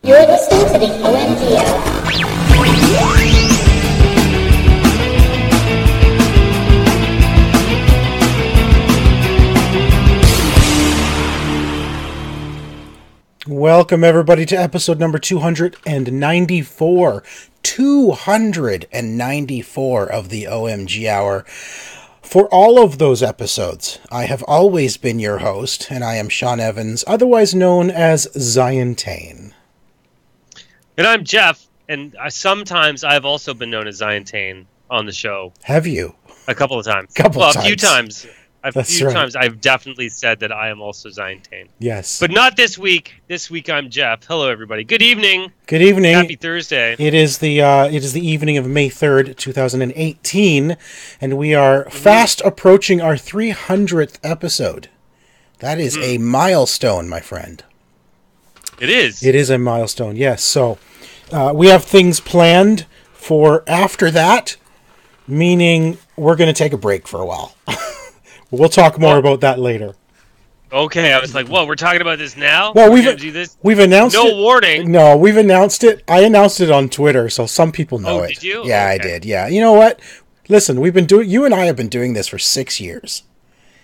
You're listening to the OMG Hour. Welcome, everybody, to episode number 294. 294 of the OMG Hour. For all of those episodes, I have always been your host, and I am Sean Evans, otherwise known as Zion-Tane. And I'm Jeff, and sometimes I've also been known as Zion-Tane on the show. Have you? A couple of times. A few times. A few right. times I've definitely said that I am also Zion-Tane. Yes. But not this week. This week I'm Jeff. Hello, everybody. Good evening. Good evening. Happy Thursday. It is the evening of May 3rd, 2018, and we are fast approaching our 300th episode. That is a milestone, my friend. It is. It is a milestone, yes. So we have things planned for after that, meaning we're going to take a break for a while. We'll talk more about that later. Okay, I was like, "Whoa, we're talking about this now?" Well, we've announced it. No warning. No, we've announced it. I announced it on Twitter, so some people know it. Oh, did you? Yeah, okay. I did. Yeah, you know what? Listen, you and I have been doing this for 6 years.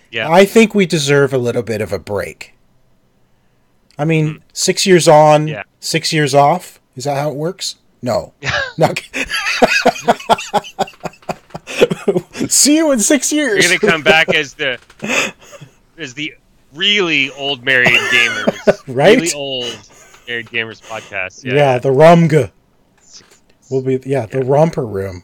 Yeah, I think we deserve a little bit of a break. I mean, 6 years on, 6 years off. Is that how it works? No. No. See you in 6 years. You're gonna come back as the really old married gamers, right? Really old married gamers podcast. Yeah, the Rumga will be the romper room.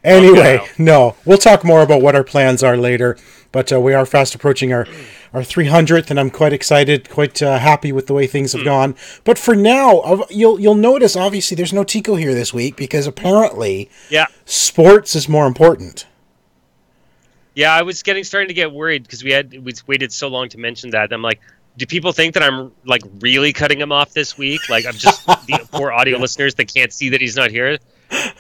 Anyway, no, we'll talk more about what our plans are later. But we are fast approaching our 300th, and I'm quite excited, quite happy with the way things have gone. But for now, you'll notice, obviously, there's no Tycko here this week because apparently, sports is more important. Yeah, I was starting to get worried because we waited so long to mention that. I'm like, do people think that I'm like really cutting him off this week? Like I'm just the poor audio listeners that can't see that he's not here.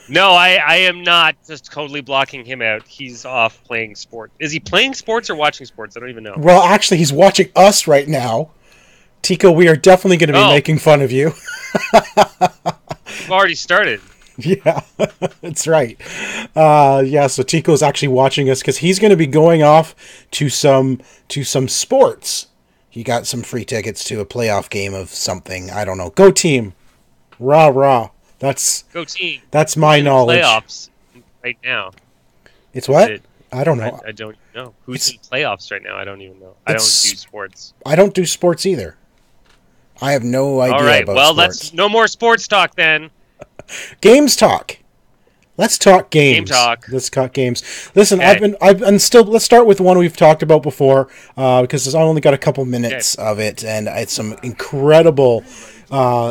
No, I am not just totally blocking him out. He's off playing sports. Is he playing sports or watching sports? I don't even know. Well, actually, he's watching us right now. Tycko, we are definitely going to be making fun of you. We've already started. Yeah, that's right. So Tycko's actually watching us because he's going to be going off to some sports. He got some free tickets to a playoff game of something. I don't know. Go team. Rah, rah. Go team. That's my knowledge. Playoffs right now. It's what? I don't know. I don't know. Who's in playoffs right now? I don't even know. I don't do sports. I don't do sports either. I have no idea about sports. Well, let's no more sports talk then. Games talk. Let's talk games. Game talk. Let's talk games. Listen, okay. let's start with one we've talked about before, because I only got a couple minutes of it, and it's some incredible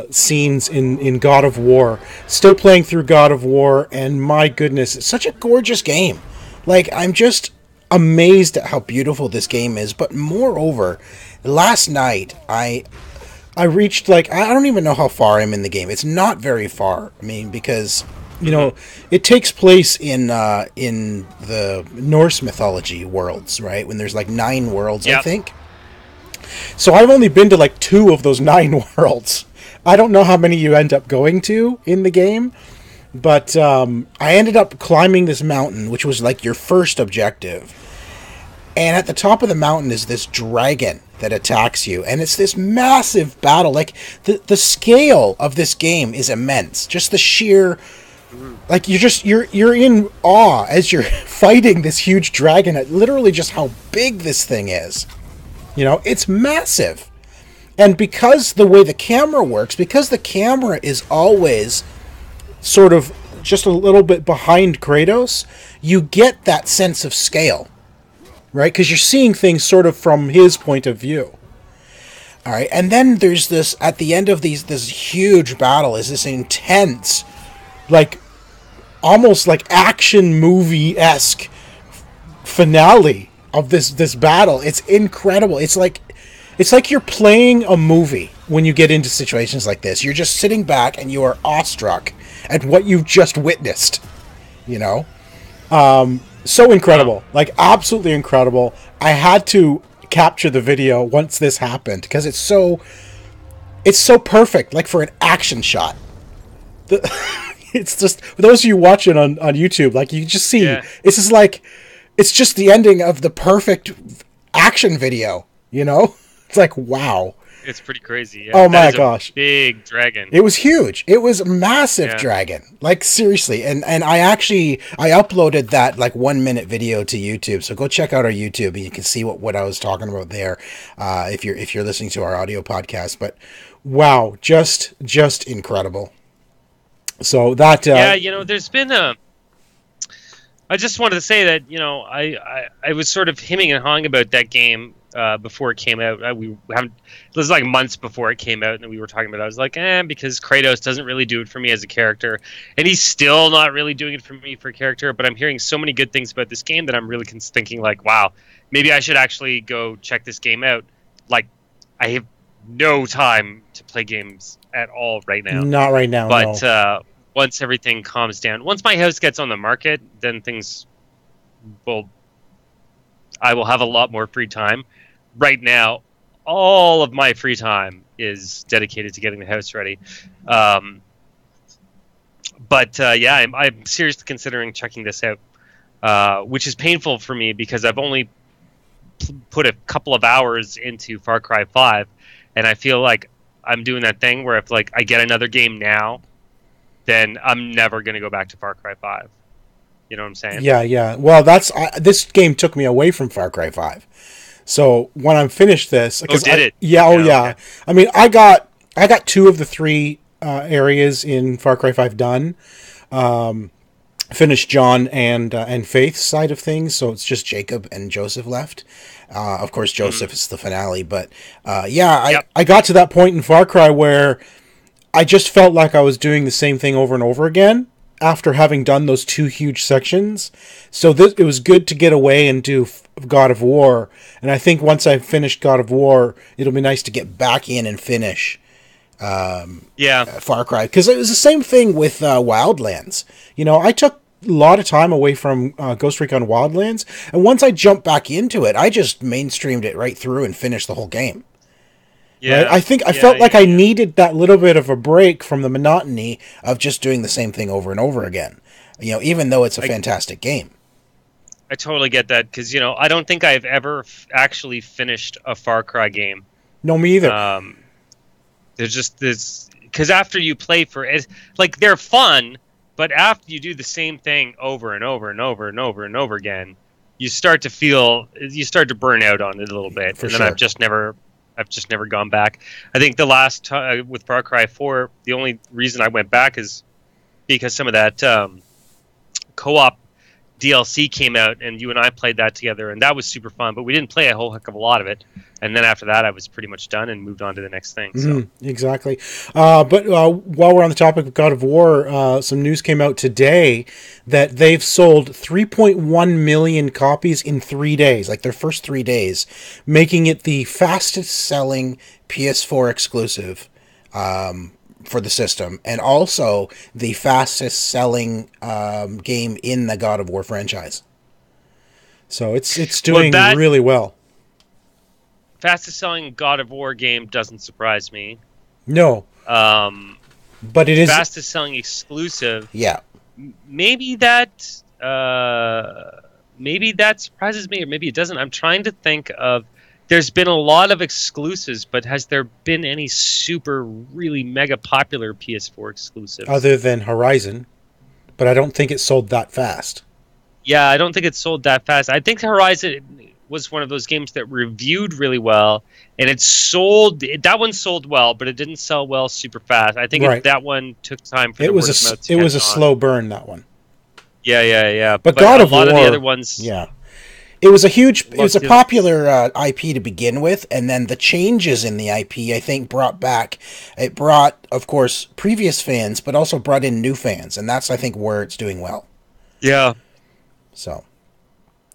scenes in God of War. Still playing through God of War, and my goodness, it's such a gorgeous game. Like, I'm just amazed at how beautiful this game is, but moreover, last night, I reached, I don't even know how far I'm in the game. It's not very far. I mean, because, it takes place in the Norse mythology worlds, right? When there's 9 worlds, I think. So I've only been to 2 of those 9 worlds. I don't know how many you end up going to in the game, but I ended up climbing this mountain, which was your first objective. And at the top of the mountain is this dragon that attacks you, and it's this massive battle. The scale of this game is immense. Just the sheer, you're in awe as you're fighting this huge dragon at literally just how big this thing is. It's massive. And because the way the camera works, because the camera is always sort of just a little bit behind Kratos, you get that sense of scale. Right? Because you're seeing things sort of from his point of view. All right. And then there's this, at the end of this huge battle, is this intense, almost action movie-esque finale of this battle. It's incredible. It's like you're playing a movie when you get into situations like this. You're just sitting back and you are awestruck at what you've just witnessed. So incredible. Absolutely incredible. I had to capture the video once this happened because it's so it's so perfect, like for an action shot. It's just, for those of you watching on YouTube, like you just see, it's just like, it's just the ending of the perfect action video, you know? It's like, wow. It's pretty crazy. Yeah. Oh my gosh. Big dragon. It was huge. It was a massive dragon. Like seriously. And I uploaded that like 1 minute video to YouTube. So go check out our YouTube and you can see what I was talking about there. If you're listening to our audio podcast, but wow, just incredible. So that, there's been I just wanted to say that, I was sort of hemming and hawing about that game before it came out. This was like months before it came out, and we were talking about it. I was like, because Kratos doesn't really do it for me as a character, and he's still not really doing it for me for a character. But I'm hearing so many good things about this game that I'm really thinking like, wow, maybe I should actually go check this game out. Like, I have no time to play games at all right now. Not right now, but no. Once everything calms down, once my house gets on the market, then I will have a lot more free time. Right now, all of my free time is dedicated to getting the house ready. I'm seriously considering checking this out, which is painful for me because I've only put a couple of hours into Far Cry 5, and I feel like I'm doing that thing where if like I get another game now, then I'm never going to go back to Far Cry 5. You know what I'm saying? Yeah. Well, this game took me away from Far Cry 5. So when I'm finished this, did it? Yeah. Okay. I mean, I got 2 of the 3 areas in Far Cry 5 done. Finished John and Faith's side of things, so it's just Jacob and Joseph left. Of course, Joseph is the finale, but I got to that point in Far Cry where I just felt like I was doing the same thing over and over again after having done those 2 huge sections. So it was good to get away and do God of War. And I think once I've finished God of War, it'll be nice to get back in and finish Far Cry. Because it was the same thing with Wildlands. I took a lot of time away from Ghost Recon Wildlands. And once I jumped back into it, I just mainstreamed it right through and finished the whole game. Yeah, right? I felt like I needed that little bit of a break from the monotony of just doing the same thing over and over again. Even though it's a fantastic game. I totally get that because I don't think I've ever actually finished a Far Cry game. No, me either. There's just this because after you play for it, like they're fun, but after you do the same thing over and over and over and over and over again, you start to burn out on it a little bit. Then I've just never gone back. I think the last time with Far Cry 4, the only reason I went back is because some of that co-op DLC came out, and you and I played that together, and that was super fun. But we didn't play a whole heck of a lot of it. And then after that, I was pretty much done and moved on to the next thing. So. Exactly. But while we're on the topic of God of War, some news came out today that they've sold 3.1 million copies in 3 days, like their first 3 days, making it the fastest selling PS4 exclusive for the system, and also the fastest selling game in the God of War franchise. So it's doing really well. Fastest selling God of War game doesn't surprise me. No. But it is fastest selling exclusive. Yeah. Maybe that surprises me, or maybe it doesn't. I'm trying to think of. There's been a lot of exclusives, but has there been any super, really mega popular PS4 exclusives? Other than Horizon, but I don't think it sold that fast. Yeah, I don't think it sold that fast. I think Horizon was one of those games that reviewed really well, and that one sold well, but it didn't sell well super fast. I think that one took time for it was a slow burn, that one. Yeah. But God of War, a lot of the other ones, yeah. It was a popular IP to begin with, and then the changes in the IP, I think, brought, of course, previous fans, but also brought in new fans, and that's, I think, where it's doing well. Yeah. So,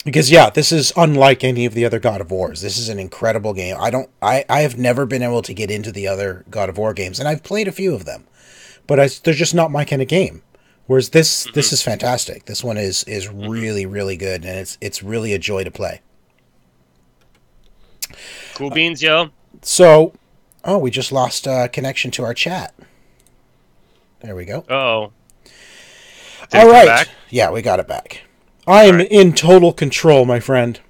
because, this is unlike any of the other God of Wars. This is an incredible game. I have never been able to get into the other God of War games, and I've played a few of them, but they're just not my kind of game. Whereas this is fantastic. This one is really, really good, and it's really a joy to play. Cool beans, yo. So, Oh, we just lost connection to our chat. There we go. Oh. All right. Yeah, we got it back. I am in total control, my friend.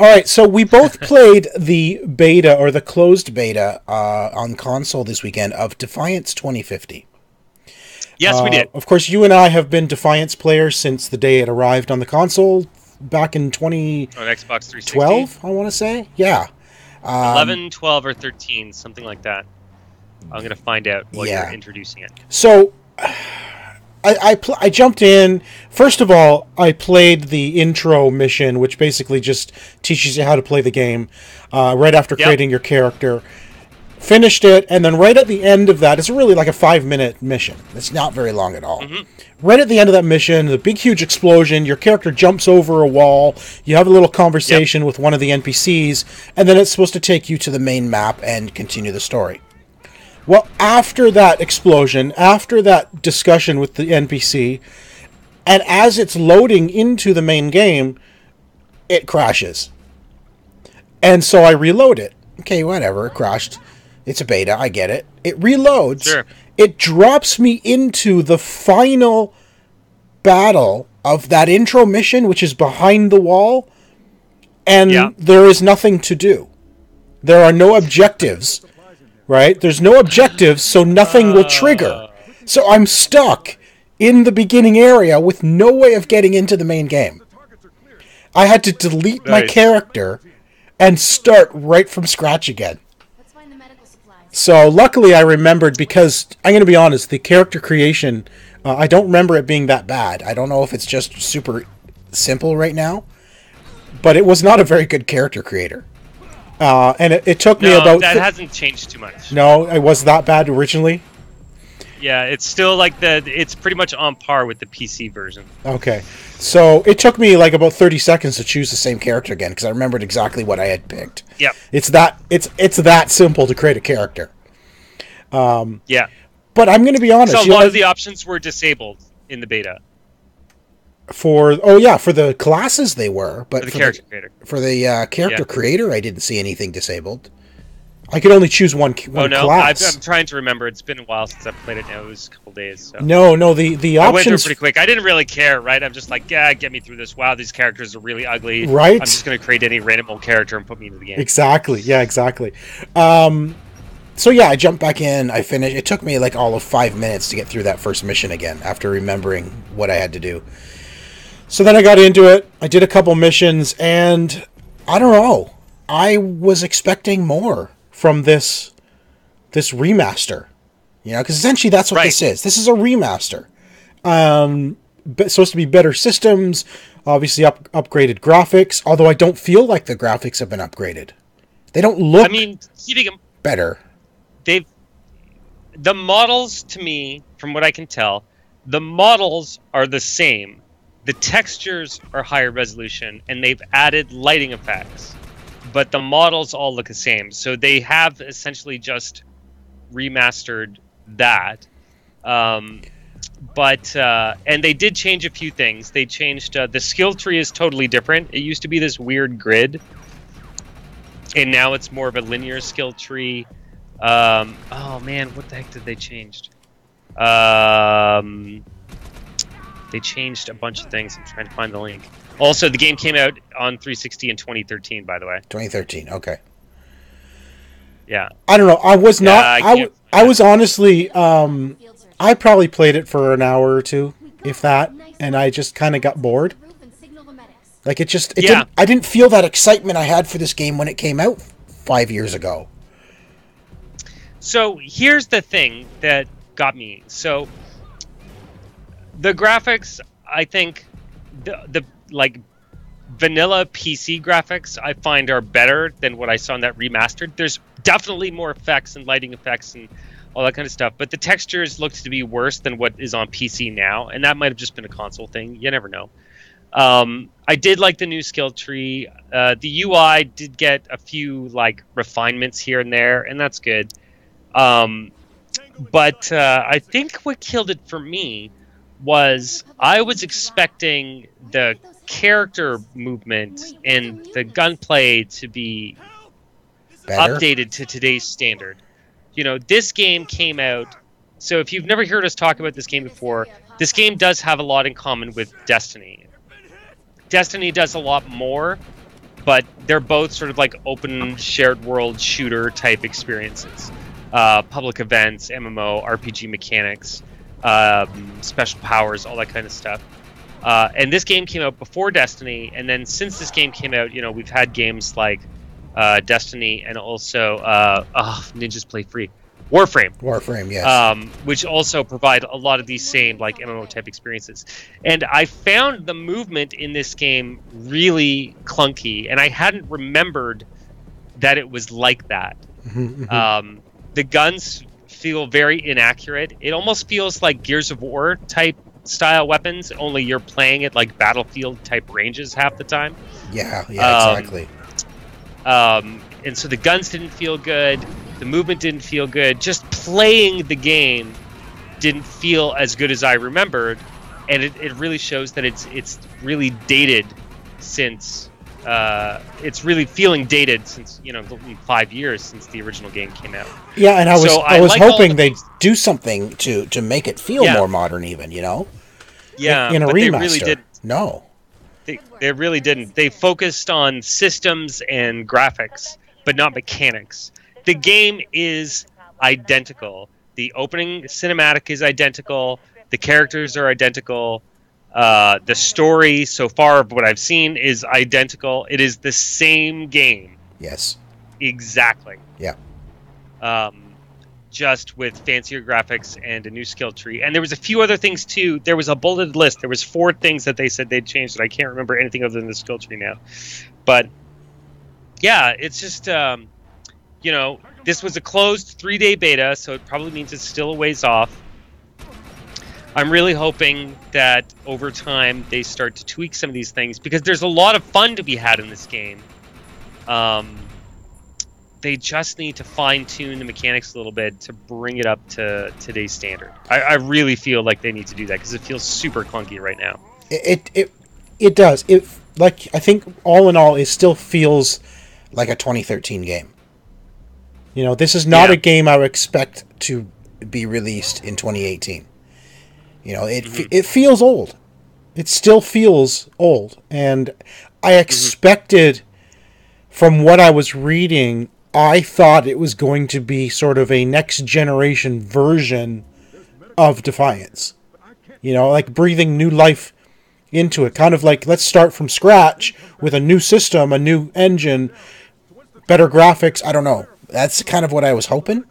All right, so we both played the beta, or the closed beta, on console this weekend of Defiance 2050. Yes, we did. Of course, you and I have been Defiance players since the day it arrived on the console back in 2012, on Xbox 360. I want to say. Yeah. 11, 12, or 13, something like that. I'm going to find out while you're introducing it. So, I jumped in. First of all, I played the intro mission, which basically just teaches you how to play the game right after creating your character. Finished it, and then right at the end of that, it's really like a 5-minute mission. It's not very long at all. Mm-hmm. Right at the end of that mission, the big, huge explosion, your character jumps over a wall, you have a little conversation with one of the NPCs, and then it's supposed to take you to the main map and continue the story. Well, after that explosion, after that discussion with the NPC, and as it's loading into the main game, it crashes. And so I reload it. Okay, whatever, it crashed. It's a beta, I get it. It reloads. Sure. It drops me into the final battle of that intro mission, which is behind the wall, and there is nothing to do. There are no objectives, right? There's no objectives, so nothing will trigger. So I'm stuck in the beginning area with no way of getting into the main game. I had to delete my character and start right from scratch again. So luckily I remembered, because I'm going to be honest, the character creation, I don't remember it being that bad. I don't know if it's just super simple right now, but it was not a very good character creator. And it took me about... that hasn't changed too much. No, it was that bad originally? Yeah, it's still like it's pretty much on par with the PC version. Okay. So it took me like about 30 seconds to choose the same character again, because I remembered exactly what I had picked. Yep. It's that simple to create a character. Yeah. But I'm going to be honest. So a lot of the options were disabled in the beta. For the classes they were, but for the character creator. For the character creator, I didn't see anything disabled. I could only choose one class. I'm trying to remember. It's been a while since I've played it now. It was a couple days. So. No, the options... I went through pretty quick. I didn't really care, right? I'm just like, get me through this. Wow, these characters are really ugly. Right? I'm just going to create any random old character and put me into the game. Exactly. Yeah, exactly. So yeah, I jumped back in. I finished. It took me like all of 5 minutes to get through that first mission again after remembering what I had to do. So then I got into it. I did a couple missions, and I don't know. I was expecting more from this remaster, because essentially that's what this is. This is a remaster. Supposed to be better systems, obviously upgraded graphics. Although I don't feel like the graphics have been upgraded. They don't look. Better. The models, to me, from what I can tell, the models are the same. The textures are higher resolution, and they've added lighting effects. But the models all look the same. So they have essentially just remastered that. And they did change a few things. They changed... the skill tree is totally different. It used to be this weird grid. And now it's more of a linear skill tree. Oh, man, what the heck did they change? They changed a bunch of things. I'm trying to find the link. Also, the game came out on 360 in 2013, by the way. 2013, okay. Yeah. I don't know. I was not... I was honestly... I probably played it for an hour or two, if that, and I just kind of got bored. Like, I didn't feel that excitement I had for this game when it came out 5 years ago. So, here's the thing that got me. So, the graphics, I think, the like vanilla PC graphics, I find are better than what I saw in that remastered. There's definitely more effects and lighting effects and all that kind of stuff, but the textures looks to be worse than what is on PC now, and that might have just been a console thing. You never know. I did like the new skill tree. The UI did get a few like refinements here and there, and that's good. But I think what killed it for me was I was expecting the character movement and the gunplay to be updated to today's standard. this game came out. So if you've never heard us talk about this game before, this game does have a lot in common with Destiny. Destiny does a lot more, but they're both sort of like open shared world shooter type experiences. Public events, MMO, RPG mechanics, special powers, all that kind of stuff. And this game came out before Destiny, and then since this game came out, we've had games like Destiny and also Ninjas Play Free. Warframe, yes. Which also provide a lot of these same like MMO type experiences. And I found the movement in this game really clunky, and I hadn't remembered that it was like that. The guns feel very inaccurate. It almost feels like Gears of War type style weapons, only you're playing at like Battlefield type ranges half the time. Yeah, exactly. And so the guns didn't feel good. The movement didn't feel good. Just playing the game didn't feel as good as I remembered, and it really shows that it's really dated since it's really feeling dated since 5 years since the original game came out. Yeah, and I was hoping they'd do something to make it feel more modern, even Yeah, in a but remaster. They really didn't. No, they really didn't. They focused on systems and graphics, but not mechanics. The game is identical. The opening cinematic is identical. The characters are identical. The story, so far of what I've seen, is identical. It is the same game. Yes. Exactly. Yeah. Just with fancier graphics and a new skill tree. And there was a few other things, too. There was a bulleted list. There was 4 things that they said they'd changed, and I can't remember anything other than the skill tree now. But, yeah, it's just... this was a closed 3-day beta, so it probably means it's still a ways off. I'm really hoping that over time they start to tweak some of these things, because there's a lot of fun to be had in this game. They just need to fine-tune the mechanics a little bit to bring it up to today's standard. I really feel like they need to do that, because it feels super clunky right now. It does. I think all in all, it still feels like a 2013 game. This is not a game I would expect to be released in 2018. It feels old. It still feels old. And I expected, from what I was reading, I thought it was going to be sort of a next generation version of Defiance. Like breathing new life into it. Kind of like, let's start from scratch with a new system, a new engine, better graphics. I don't know. That's kind of what I was hoping.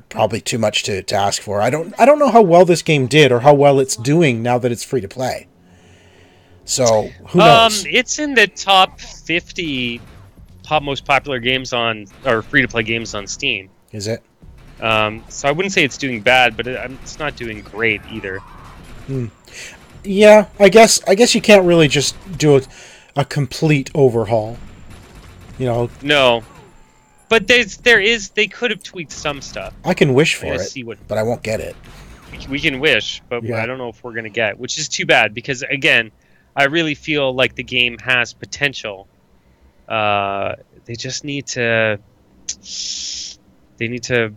Probably too much to ask for. I don't know how well this game did or how well it's doing now that it's free to play. So who knows? It's in the top 50 most popular games or free to play games on Steam. Is it? So I wouldn't say it's doing bad, but it's not doing great either. Yeah, I guess you can't really just do a complete overhaul. No. But they could have tweaked some stuff. I can wish for it, but I won't get it. We can wish, but I don't know if we're going to get, which is too bad, because, again, I really feel like the game has potential. They just need to... They need to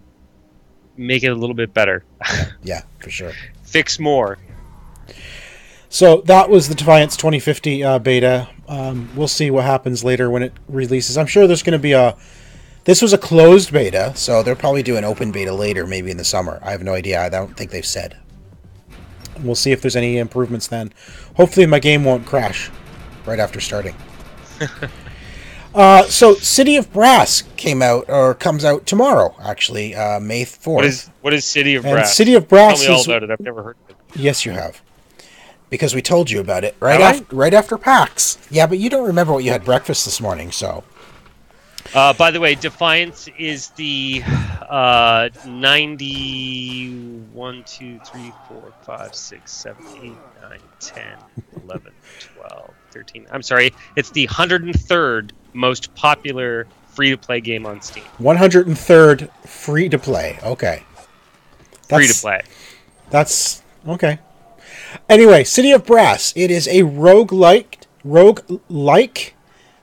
make it a little bit better. Yeah, for sure. Fix more. So that was the Defiance 2050 beta. We'll see what happens later when it releases. I'm sure there's going to be This was a closed beta, so they'll probably do an open beta later, maybe in the summer. I have no idea. I don't think they've said. We'll see if there's any improvements then. Hopefully my game won't crash right after starting. So City of Brass comes out tomorrow, actually, May 4th. What is City of Brass? City of Brass Tell me all about it. I've never heard of it. Yes, you have. Because we told you about it right after PAX. Yeah, but you don't remember what you had breakfast this morning, so... By the way, Defiance is the 91, 2, 3, 4, 5, 6, 7, 8, 9, 10, 11, 12, 13. I'm sorry, it's the 103rd most popular free-to-play game on Steam. 103rd free-to-play. Okay. Free-to-play. That's... okay. Anyway, City of Brass. It is a roguelike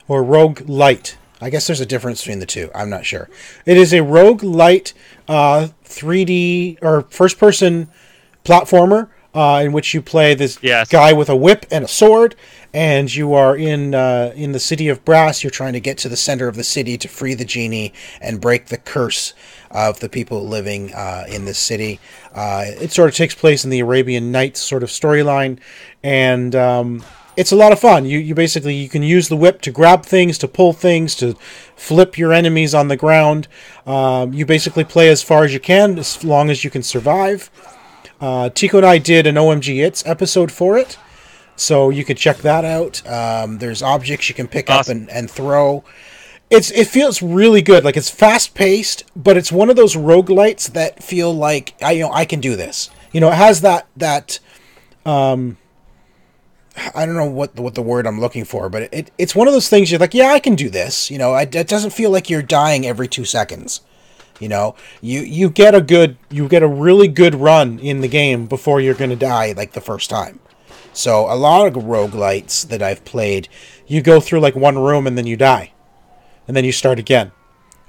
or roguelite. I guess there's a difference between the two. I'm not sure. It is a roguelite 3D or first-person platformer in which you play this guy with a whip and a sword, and you are in the city of Brass. You're trying to get to the center of the city to free the genie and break the curse of the people living in this city. It sort of takes place in the Arabian Nights sort of storyline, and it's a lot of fun. You basically, you can use the whip to grab things, to pull things, to flip your enemies on the ground. You basically play as far as you can, as long as you can survive. Tycko and I did an OMG It's episode for it, so you could check that out. There's objects you can pick up and throw. It feels really good. Like, it's fast-paced, but it's one of those roguelites that feel like, I can do this. You know, it has that I don't know what the word I'm looking for, but it's one of those things you're like, yeah, I can do this. You know, it doesn't feel like you're dying every 2 seconds. You know, you get a really good run in the game before you're going to die like the first time. So a lot of roguelites that I've played, you go through like one room and then you die. And then you start again.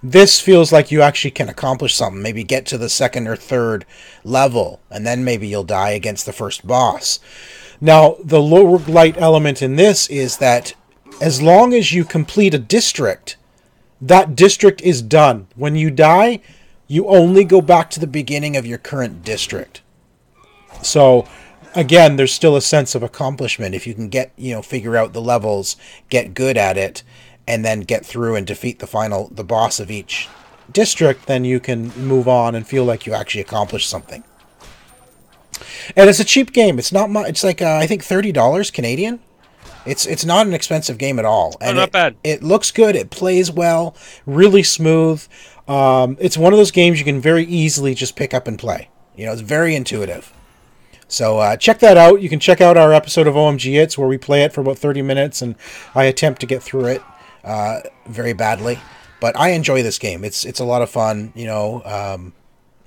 This feels like you actually can accomplish something. Maybe get to the second or third level, and then maybe you'll die against the first boss. Now, the roguelite element in this is that as long as you complete a district, that district is done. When you die, you only go back to the beginning of your current district. So, again, there's still a sense of accomplishment. If you can figure out the levels, get good at it, and then get through and defeat the boss of each district, then you can move on and feel like you actually accomplished something. And it's a cheap game. It's not much. It's like I think $30 Canadian. It's not an expensive game at all. And not bad. It looks good. It plays well. Really smooth. It's one of those games you can very easily just pick up and play. You know, it's very intuitive. So check that out. You can check out our episode of OMG It's where we play it for about 30 minutes, and I attempt to get through it very badly. But I enjoy this game. It's a lot of fun. You know,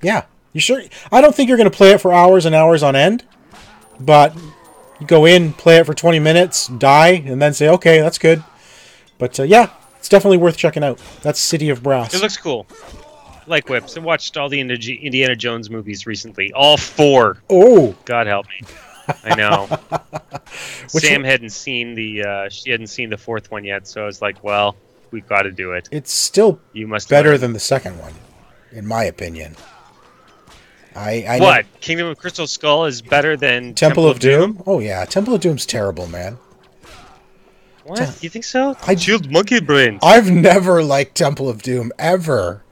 yeah. You sure? I don't think you're going to play it for hours and hours on end, but you go in, play it for 20 minutes, die, and then say, okay, that's good. But yeah, it's definitely worth checking out. That's City of Brass. It looks cool. Like whips. I watched all the Indiana Jones movies recently. All 4. Oh, God help me. I know. Sam hadn't seen she hadn't seen the 4th one yet, so I was like, well, we've got to do it. It's still better than the second one, in my opinion. What? Kingdom of Crystal Skull is better than Temple of Doom? Oh, yeah. Temple of Doom's terrible, man. What? You think so? Shield monkey brains. I've never liked Temple of Doom, ever.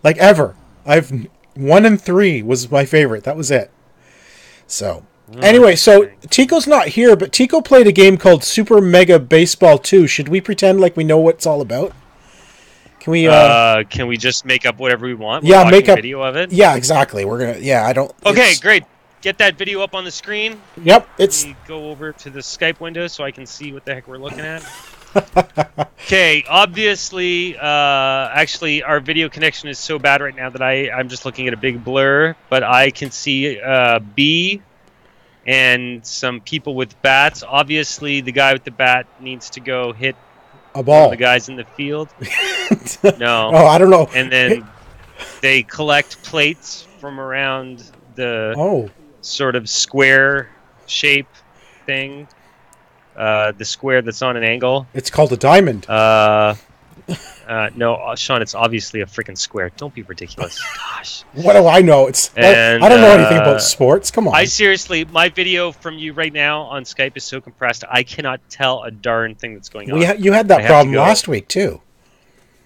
Like, ever. 1 and 3 was my favorite. That was it. So, anyway, so Tycko's not here, but Tycko played a game called Super Mega Baseball 2. Should we pretend like we know what it's all about? Can we just make up whatever we want? Yeah, make up video of it. Yeah, exactly. We're gonna. Yeah, I don't. Okay, great. Get that video up on the screen. Yep, it's. Go over to the Skype window so I can see what the heck we're looking at. Okay, obviously, actually, our video connection is so bad right now that I'm just looking at a big blur, but I can see B and some people with bats. Obviously, the guy with the bat needs to go hit a ball. The guys in the field. No. Oh, I don't know. And then they collect plates from around the sort of square shape thing. The square that's on an angle. It's called a diamond. No, Sean, it's obviously a freaking square. Don't be ridiculous. Gosh. What do I know? I don't know anything about sports. Come on. I seriously, my video from you right now on Skype is so compressed, I cannot tell a darn thing that's going on. You had that problem last week, too.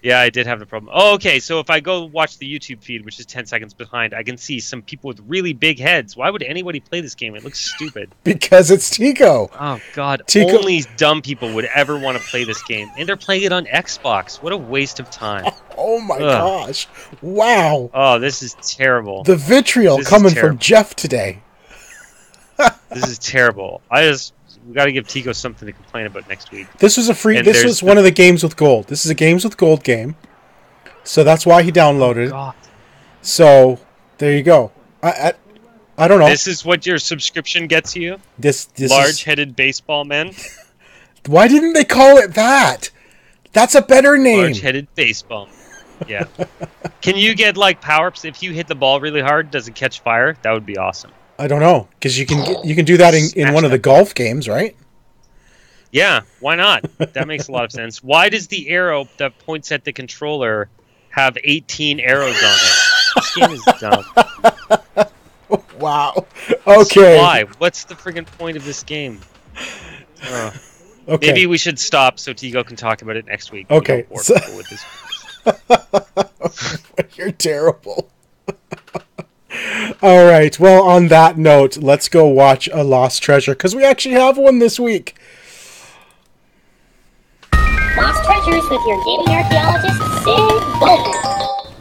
Yeah, I did have the problem. Oh, okay, so if I go watch the YouTube feed, which is 10 seconds behind, I can see some people with really big heads. Why would anybody play this game? It looks stupid. Because it's Tycko. Oh, God. Only dumb people would ever want to play this game. And they're playing it on Xbox. What a waste of time. Oh, my gosh. Wow. Oh, this is terrible. The vitriol coming from Jeff today. This is terrible. We got to give Tycko something to complain about next week. This was This was one of the games with gold. This is a games with gold game, so that's why he downloaded it. So there you go. I don't know. This is what your subscription gets you. This large-headed baseball men. Why didn't they call it that? That's a better name. Large-headed baseball. Yeah. Can you get like power-ups if you hit the ball really hard? Does it catch fire? That would be awesome. I don't know, because you can do that in one of the golf games, right? Yeah, why not? That makes a lot of sense. Why does the arrow that points at the controller have 18 arrows on it? This game is dumb. Wow. Okay. Why? What's the friggin' point of this game? Okay. Maybe we should stop so Tycko can talk about it next week. Okay. We don't bore people with this. You're terrible. All right. Well, on that note, let's go watch A Lost Treasure, because we actually have one this week. Lost Treasures with your gaming archaeologist, Sid Bolton.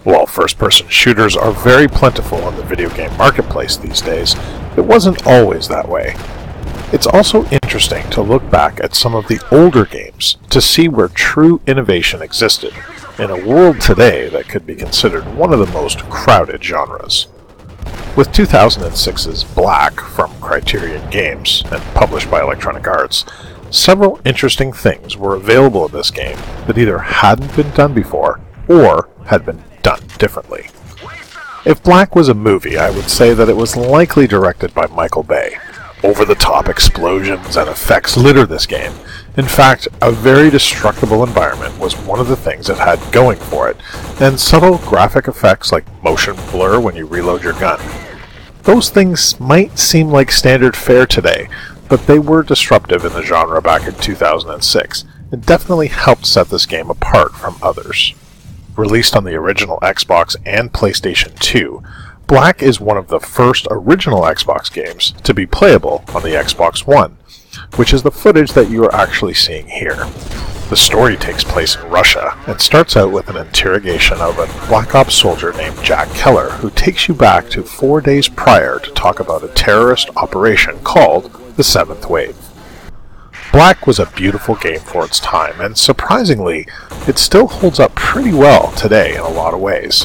While first-person shooters are very plentiful on the video game marketplace these days, it wasn't always that way. It's also interesting to look back at some of the older games to see where true innovation existed in a world today that could be considered one of the most crowded genres. With 2006's Black from Criterion Games and published by Electronic Arts, several interesting things were available in this game that either hadn't been done before or had been done differently. If Black was a movie, I would say that it was likely directed by Michael Bay. Over-the-top explosions and effects litter this game. In fact, a very destructible environment was one of the things it had going for it, and subtle graphic effects like motion blur when you reload your gun. Those things might seem like standard fare today, but they were disruptive in the genre back in 2006, and definitely helped set this game apart from others. Released on the original Xbox and PlayStation 2, Black is one of the first original Xbox games to be playable on the Xbox One, which is the footage that you are actually seeing here. The story takes place in Russia and starts out with an interrogation of a Black Ops soldier named Jack Keller, who takes you back to 4 days prior to talk about a terrorist operation called the Seventh Wave. Black was a beautiful game for its time, and surprisingly, it still holds up pretty well today in a lot of ways.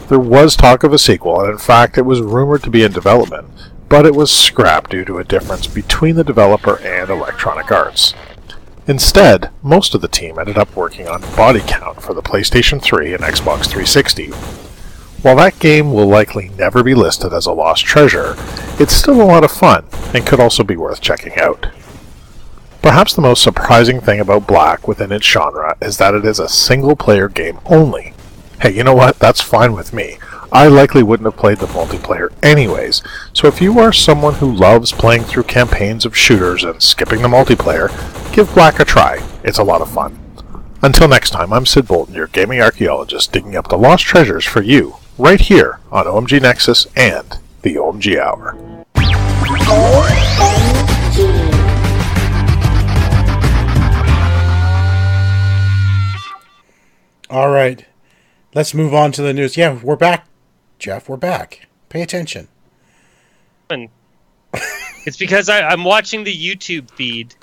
There was talk of a sequel, and in fact it was rumored to be in development, but it was scrapped due to a difference between the developer and Electronic Arts. Instead, most of the team ended up working on Body Count for the PlayStation 3 and Xbox 360. While that game will likely never be listed as a lost treasure, it's still a lot of fun, and could also be worth checking out. Perhaps the most surprising thing about Black within its genre is that it is a single-player game only. Hey, you know what? That's fine with me. I likely wouldn't have played the multiplayer anyways, so if you are someone who loves playing through campaigns of shooters and skipping the multiplayer, give Black a try. It's a lot of fun. Until next time, I'm Sid Bolton, your gaming archaeologist, digging up the lost treasures for you, right here on OMG Nexus and the OMG Hour. All right. Let's move on to the news. Yeah, we're back, Jeff. We're back. Pay attention. It's because I'm watching the YouTube feed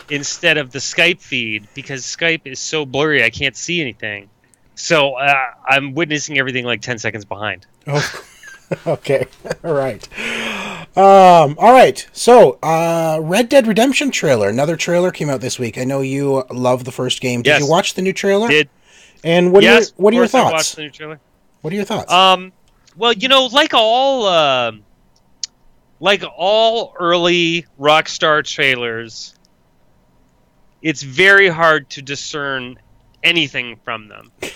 instead of the Skype feed, because Skype is so blurry I can't see anything. So I'm witnessing everything like 10 seconds behind. Oh, okay. All right. All right. So, Red Dead Redemption trailer. Another trailer came out this week. I know you love the first game. Did you watch the new trailer? Did. And what are your thoughts? I watched the new trailer. What are your thoughts? Well, you know, like all early Rockstar trailers, it's very hard to discern anything from them. It's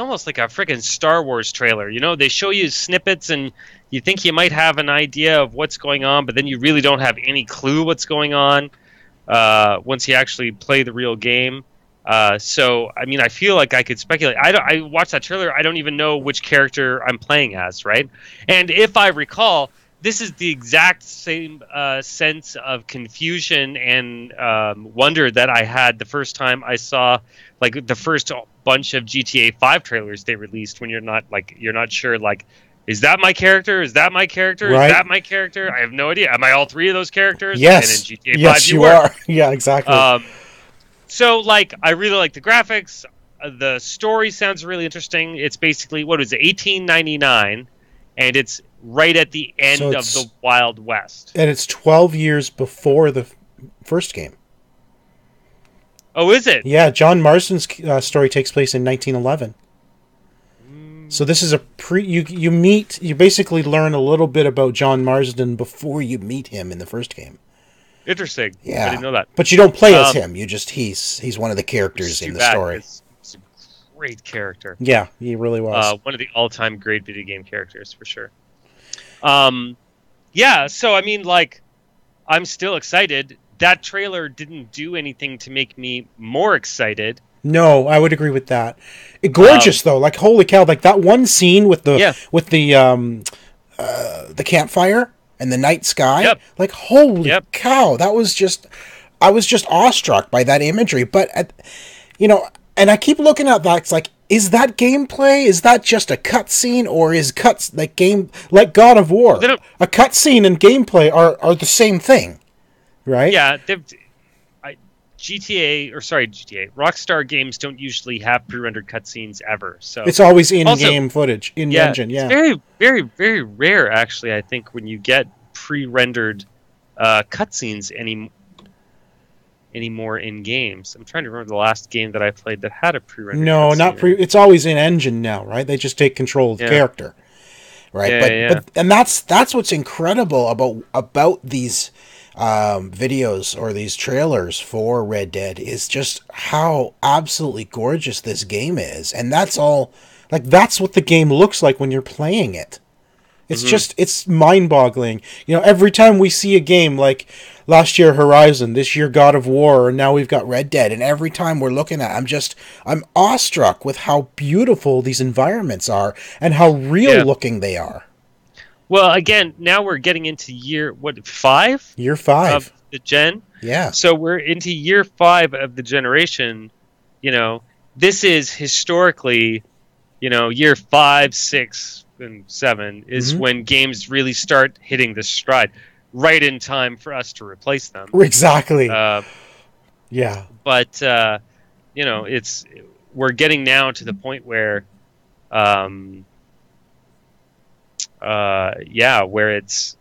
almost like a freaking Star Wars trailer. You know, they show you snippets and you think you might have an idea of what's going on, but then you really don't have any clue what's going on once you actually play the real game. So, I mean, I feel like I could speculate. I watched that trailer. I don't even know which character I'm playing as, right? And if I recall, this is the exact same sense of confusion and wonder that I had the first time I saw, like, the first bunch of GTA 5 trailers they released, when you're not sure, like, is that my character? Is that my character? Right. Is that my character? I have no idea. Am I all three of those characters? Yes. And in GTA 5 yes, you are. Yeah, exactly. So, like, I really like the graphics. The story sounds really interesting. It's basically, what is it, 1899, and it's right at the end of the Wild West. And it's 12 years before the first game. Oh, is it? Yeah, John Marsden's story takes place in 1911. So this is a you basically learn a little bit about John Marsden before you meet him in the first game. Interesting. Yeah, I didn't know that. But you don't play as him. You just he's one of the characters in the story. It's a great character. Yeah, he really was. One of the all-time great video game characters for sure. Yeah. So I mean, like, I'm still excited. That trailer didn't do anything to make me more excited. No, I would agree with that. Gorgeous though, like holy cow! Like that one scene with the campfire and the night sky. Yep. Like holy cow! That was just, I was just awestruck by that imagery. But and I keep looking at that. It's like, is that gameplay? Is that just a cutscene, or is like God of War? A cutscene and gameplay are the same thing, right? Yeah. Rockstar games don't usually have pre-rendered cutscenes ever. So it's always in-game footage, in-engine. Yeah, it's very, very, very rare, actually, I think, when you get pre-rendered cutscenes anymore in games. I'm trying to remember the last game that I played that had a pre-rendered No, not pre. It's always in-engine now, right? They just take control of the character, right? But and that's what's incredible about these videos or these trailers for Red Dead is just how absolutely gorgeous this game is. And that's all, like, that's what the game looks like when you're playing it. It's just, it's mind-boggling. Every time we see a game, like last year Horizon, this year God of War, and now we've got Red Dead, and every time we're looking at it, I'm awestruck with how beautiful these environments are and how real looking they are. Well, again, now we're getting into year 5? Year 5 of the gen. Yeah. So we're into year 5 of the generation. This is historically, year 5, 6, and 7 is when games really start hitting the stride, right in time for us to replace them. Exactly. Yeah. But we're getting now to the point where. Where it's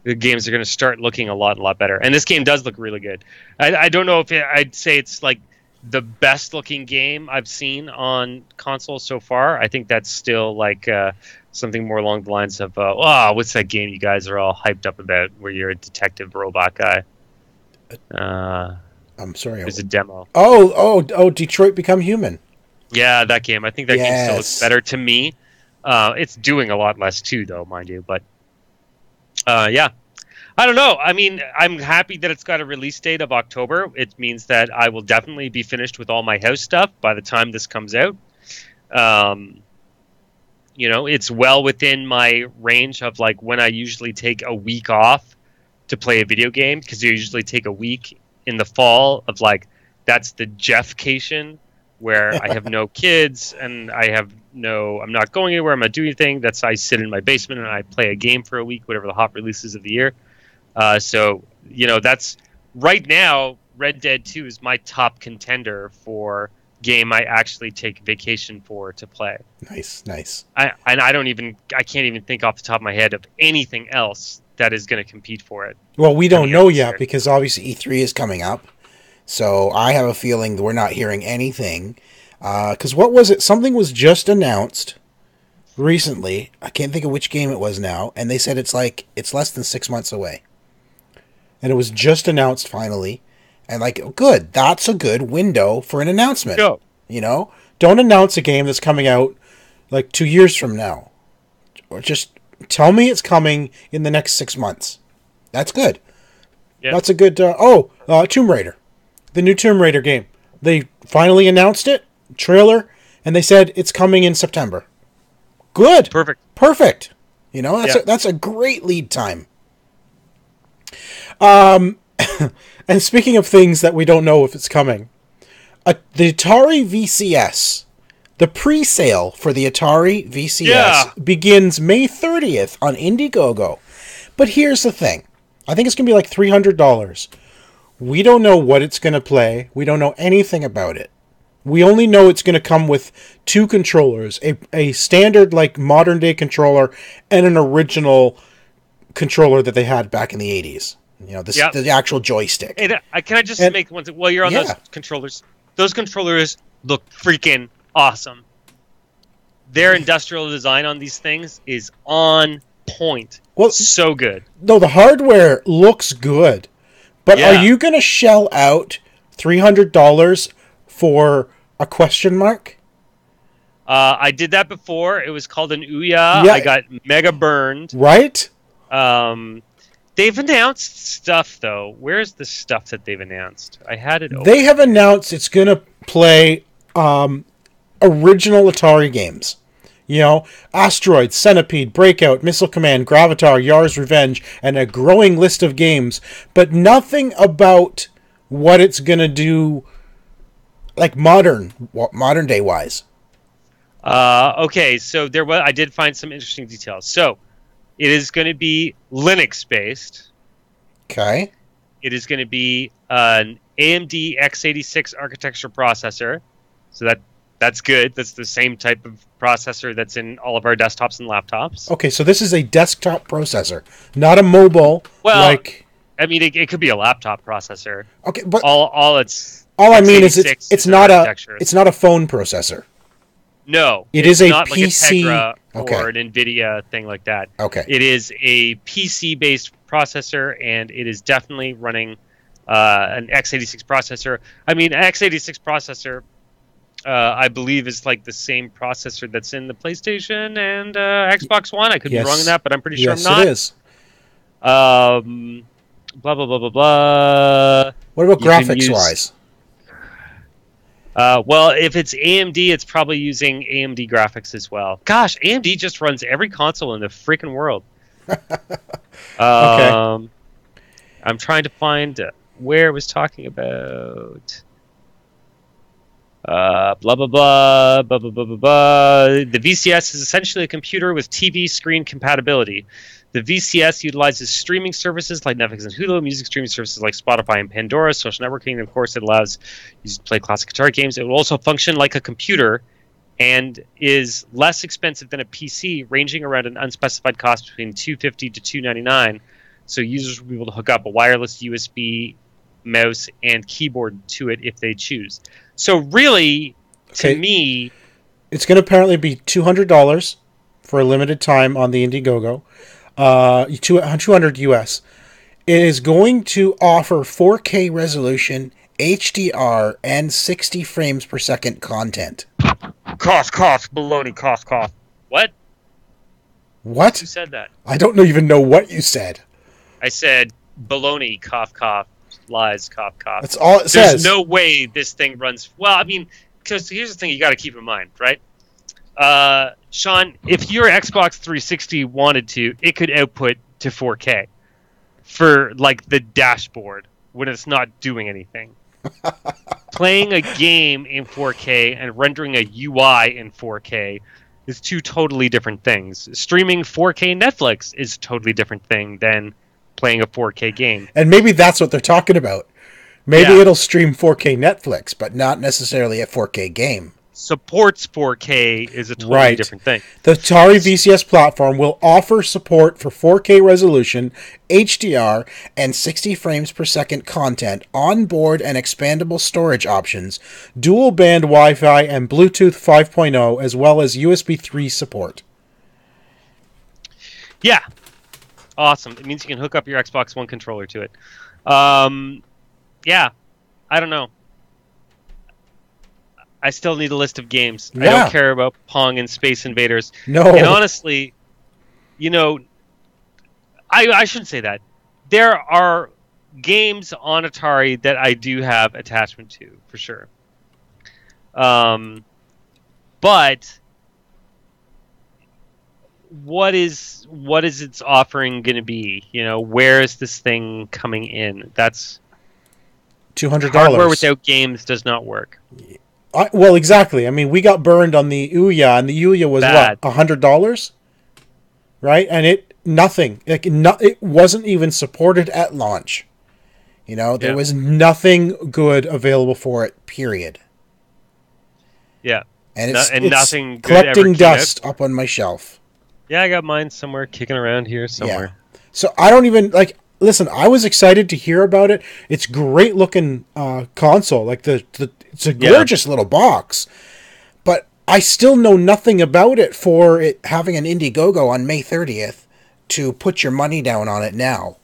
the games are going to start looking a lot better, and this game does look really good. I don't know if I'd say it's like the best looking game I've seen on console so far. I think that's still like something more along the lines of what's that game you guys are all hyped up about where you're a detective robot guy? I'm sorry. There's a demo. Oh, Detroit Become Human. Yeah, that game. I think that game still looks better to me. It's doing a lot less too, though, mind you. But I don't know. I mean, I'm happy that it's got a release date of October. It means that I will definitely be finished with all my house stuff by the time this comes out. It's well within my range of like when I usually take a week off to play a video game, because you usually take a week in the fall of like, that's the Jeffcation, where I have no kids and I'm not going anywhere, I'm not doing anything. I sit in my basement and I play a game for a week, whatever the hot releases of the year. So that's right now, Red Dead 2 is my top contender for game I actually take vacation for to play. Nice. I can't even think off the top of my head of anything else that is going to compete for it. Well, we don't know yet because obviously E3 is coming up. So I have a feeling that we're not hearing anything. Because what was it? Something was just announced recently. I can't think of which game it was now. And they said it's less than 6 months away. And it was just announced finally. And good. That's a good window for an announcement. Go. Don't announce a game that's coming out 2 years from now. Or just tell me it's coming in the next 6 months. That's good. Yeah. That's a good... Tomb Raider. The new Tomb Raider game. They finally announced it, trailer, and they said it's coming in September. Good. Perfect. That's a great lead time. And speaking of things that we don't know if it's coming, the Atari VCS, the pre-sale for the Atari VCS begins May 30th on Indiegogo. But here's the thing. I think it's going to be $300. We don't know what it's going to play. We don't know anything about it. We only know it's going to come with 2 controllers, a standard modern day controller and an original controller that they had back in the 80s. You know, Yep. the actual joystick. And can I just make one thing? While you're on Yeah. those controllers look freaking awesome. Their industrial design on these things is on point. Well, so good. No, the hardware looks good, but Yeah. are you going to shell out $300 for a question mark? I did that before. It was called an Ouya. Yeah. I got mega burned. Right? They've announced stuff, though. Where's the stuff that they've announced? I had it open. They have announced it's going to play original Atari games. You know, Asteroid, Centipede, Breakout, Missile Command, Gravatar, Yar's Revenge, and a growing list of games, but nothing about what it's going to do, like modern day wise. Okay, so I did find some interesting details. So, it is going to be Linux-based. Okay. It is going to be an AMD x86 architecture processor. So that's good. That's the same type of processor that's in all of our desktops and laptops. Okay, so this is a desktop processor, not a mobile. Well, like, I mean, it could be a laptop processor. okay, but All I mean is x86 it's not architecture. a phone processor. No, It it's is a not PC like a Tegra okay. or an NVIDIA thing like that. Okay. It is a PC-based processor, and it is definitely running an x86 processor. I mean, an x86 processor, I believe, is like the same processor that's in the PlayStation and Xbox One. I could be wrong in that, but I'm pretty sure I'm not. Yes, it is. Blah, blah, blah, blah, blah. What about You can graphics-wise? Well, if it's AMD, it's probably using AMD graphics as well. Gosh, AMD just runs every console in the freaking world. Okay. I'm trying to find where it was talking about. Blah, blah, blah, blah, blah, blah, blah, blah. The VCS is essentially a computer with TV screen compatibility. The VCS utilizes streaming services like Netflix and Hulu, music streaming services like Spotify and Pandora, social networking, and of course it allows you to play classic guitar games. It will also function like a computer and is less expensive than a PC, ranging around an unspecified cost between $250 to $299. So users will be able to hook up a wireless USB mouse and keyboard to it if they choose. So really, to me, it's going to apparently be $200 for a limited time on the Indiegogo. 200 US. It is going to offer 4K resolution, HDR, and 60 frames per second content. cough, baloney, cough. What? What? Who said that? I don't even know what you said. I said baloney, cough, lies, cough. That's all it There's says. no way this thing runs. Well, I mean, because here's the thing you got to keep in mind, right? Sean, if your Xbox 360 wanted to, it could output to 4K for like the dashboard when it's not doing anything. Playing a game in 4K and rendering a UI in 4K is two totally different things. Streaming 4K Netflix is a totally different thing than playing a 4K game. And maybe that's what they're talking about. Maybe it'll stream 4K Netflix, but not necessarily a 4K game. Supports 4K is a totally different thing. The Atari VCS platform will offer support for 4K resolution, HDR, and 60 frames per second content, onboard and expandable storage options, dual band Wi-Fi, and Bluetooth 5.0, as well as USB 3 support. Yeah. Awesome. It means you can hook up your Xbox One controller to it. Yeah. I don't know. I still need a list of games. Yeah. I don't care about Pong and Space Invaders. No. And honestly, you know, I shouldn't say that. There are games on Atari that I do have attachment to, for sure. But what is its offering going to be? You know, where is this thing coming in? That's $200. hardware without games does not work. Well, exactly. I mean, we got burned on the Ouya, and the Ouya was Bad. what, $100, right? And it wasn't even supported at launch. You know, there was nothing good available for it. Period. Yeah, And it's nothing good collecting ever came dust up on my shelf. Yeah, I got mine somewhere kicking around here somewhere. Yeah. So I don't even listen, I was excited to hear about it. It's great looking console. Like it's a gorgeous little box. But I still know nothing about it for it having an Indiegogo on May 30th to put your money down on it now.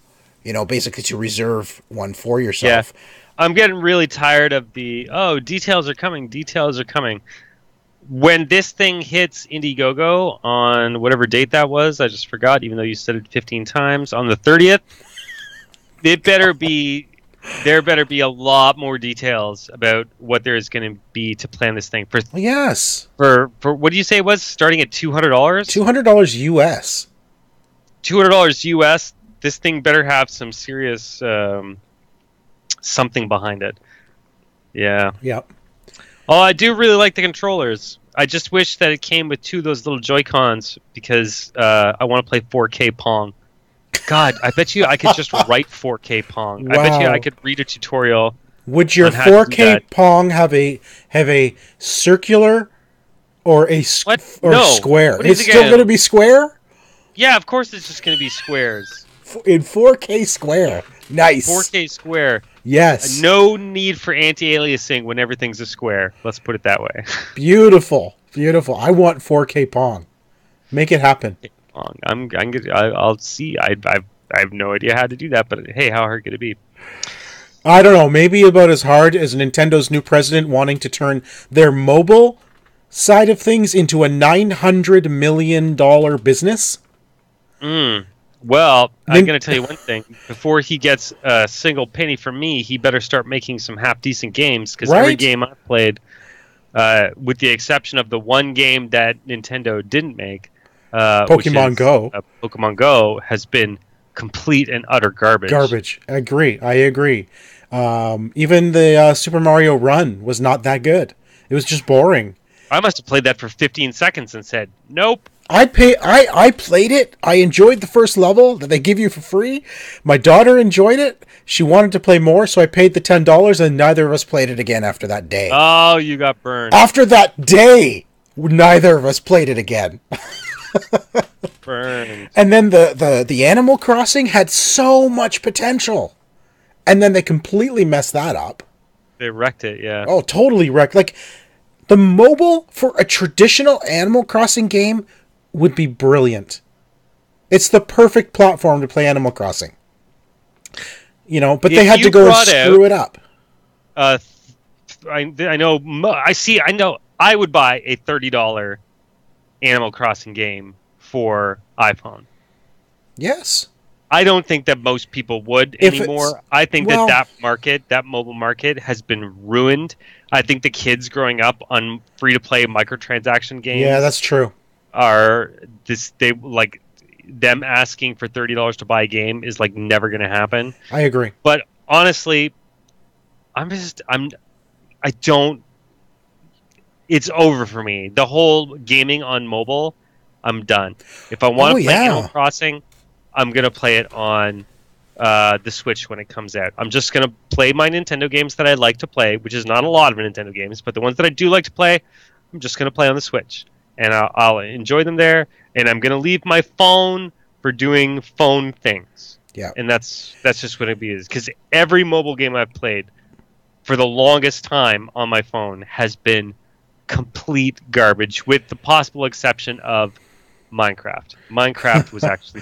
You know, basically to reserve one for yourself. Yeah. I'm getting really tired of details are coming. When this thing hits Indiegogo on whatever date that was, I just forgot, even though you said it 15 times, on the 30th, there better be a lot more details about what there is going to be to plan this thing. Yes. For what do you say it was? Starting at $200? $200 US. $200 US. This thing better have some serious something behind it. Yeah. Yep. Oh, I do really like the controllers. I just wish that it came with 2 of those little Joy-Cons because I want to play 4K Pong. God, I bet you I could just write 4K Pong. Wow. I bet you I could read a tutorial. Would your 4K Pong have a circular or a square? It's still going to be square? Yeah, of course it's just going to be squares. In 4K square. Nice. 4K square. Yes. No need for anti-aliasing when everything's a square. Let's put it that way. Beautiful. Beautiful. I want 4K Pong. Make it happen. I'll see. I have no idea how to do that, but hey, how hard could it be? I don't know. Maybe about as hard as Nintendo's new president wanting to turn their mobile side of things into a $900 million business. Well, I'm going to tell you one thing. Before he gets a single penny from me, he better start making some half-decent games, because every game I've played, with the exception of the one game that Nintendo didn't make, Pokemon Go. Pokemon Go has been complete and utter garbage. Garbage. I agree. Even the Super Mario Run was not that good. It was just boring. I must have played that for 15 seconds and said, nope. I played it. I enjoyed the first level that they give you for free. My daughter enjoyed it. She wanted to play more, so I paid the $10, and neither of us played it again after that day. Oh, you got burned. After that day, neither of us played it again. Burned. And then the Animal Crossing had so much potential. And then they completely messed that up. They wrecked it, yeah. Oh, totally wrecked. Like, the mobile for a traditional Animal Crossing game would be brilliant. It's the perfect platform to play Animal Crossing. You know, but they had to go and screw it up. I know I would buy a $30 Animal Crossing game for iPhone. Yes. I don't think that most people would anymore. I think that mobile market has been ruined. I think the kids growing up on free-to-play microtransaction games. Yeah, that's true. Them asking for $30 to buy a game is like never going to happen. I agree. But honestly, it's over for me. The whole gaming on mobile, I'm done. If I want to play Animal Crossing, I'm going to play it on the Switch when it comes out. I'm just going to play my Nintendo games that I like to play, which is not a lot of Nintendo games, but the ones that I do like to play, I'm just going to play on the Switch. And I'll enjoy them there, and I'm going to leave my phone for doing phone things. Yeah. And that's just what it is. Because every mobile game I've played for the longest time on my phone has been complete garbage, with the possible exception of Minecraft. Minecraft was actually...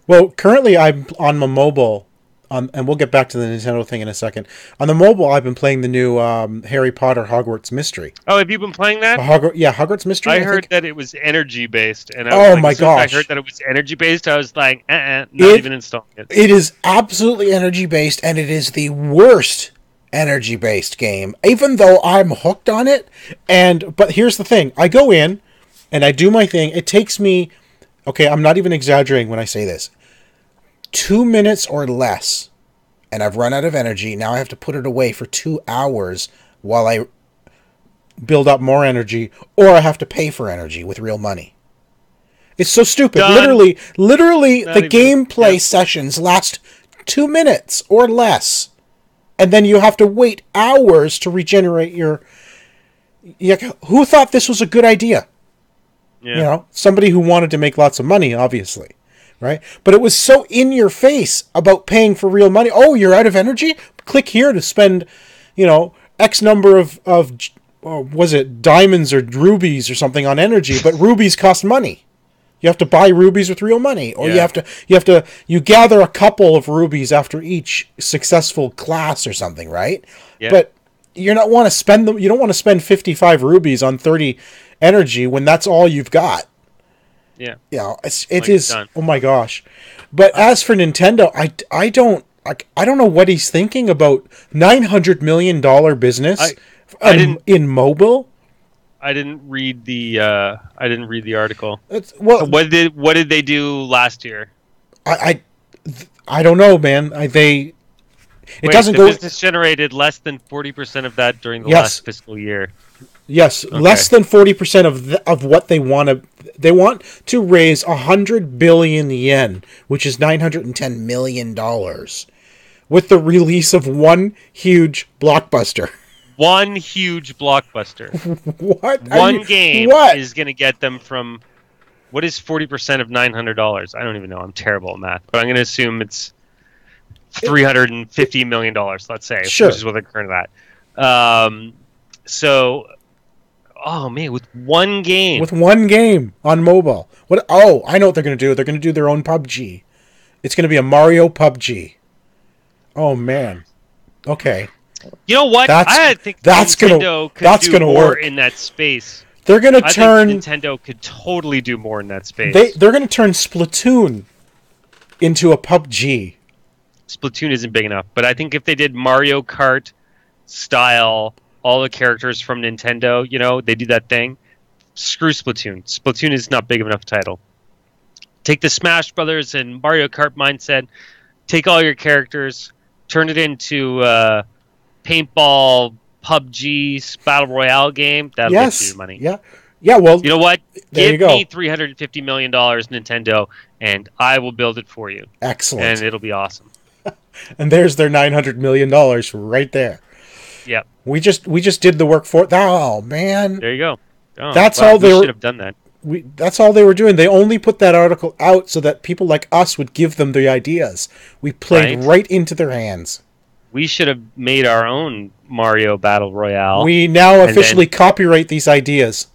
Well, currently I'm on my mobile, and we'll get back to the Nintendo thing in a second. On the mobile, I've been playing the new Harry Potter Hogwarts Mystery. Oh, have you been playing that? Hogwarts Mystery. I heard that it was energy based, and my gosh! I heard that it was energy based. I was like, not even installing it. It is absolutely energy based, and it is the worst energy based game. Even though I'm hooked on it, but here's the thing: I go in and I do my thing. It takes me. Okay, I'm not even exaggerating when I say this. 2 minutes or less, and I've run out of energy. Now I have to put it away for 2 hours while I build up more energy, or I have to pay for energy with real money. It's so stupid. Done. Literally, the gameplay sessions last 2 minutes or less, and then you have to wait hours to regenerate your... Who thought this was a good idea? Yeah. You know, somebody who wanted to make lots of money, obviously, right? But it was so in your face about paying for real money. Oh, you're out of energy? Click here to spend, X number of was it diamonds or rubies or something on energy, but rubies cost money. You have to buy rubies with real money, or you gather a couple of rubies after each successful class or something, right? Yeah. But you don't want to spend them. You don't want to spend 55 rubies on 30 energy when that's all you've got. Yeah. It is. Done. Oh my gosh! But as for Nintendo, I don't know what he's thinking about. $900 million business in mobile. I didn't read the article. Well, what did they do last year? I don't know, man. The business generated less than 40% of that during the last fiscal year. Yes, okay. Less than 40% of what they want to. They want to raise 100 billion yen, which is $910 million, with the release of one huge blockbuster. One huge blockbuster. What? One game is going to get them from... What is 40% of $900? I don't even know. I'm terrible at math. But I'm going to assume it's $350 million, let's say. Sure. Which is what they're currently at. Oh, man, with one game. With one game on mobile. What? Oh, I know what they're going to do. They're going to do their own PUBG. It's going to be a Mario PUBG. Oh, man. Okay. You know what? I think Nintendo could do more work in that space. They're going to turn... think Nintendo could totally do more in that space. They're going to turn Splatoon into a PUBG. Splatoon isn't big enough, but I think if they did Mario Kart style, all the characters from Nintendo, they do that thing. Screw Splatoon. Splatoon is not big enough a title. Take the Smash Brothers and Mario Kart mindset, take all your characters, turn it into... paintball, PUBG, battle royale game. That'll get you your money. Yeah. Well, you know what? Give me $350 million, Nintendo, and I will build it for you. Excellent. And it'll be awesome. And there's their $900 million right there. Yep. We just did the work for it. Oh man. There you go. Oh, That's all they should have done that. That's all they were doing. They only put that article out so that people like us would give them the ideas. We played right into their hands. We should have made our own Mario Battle Royale. We now officially copyright these ideas.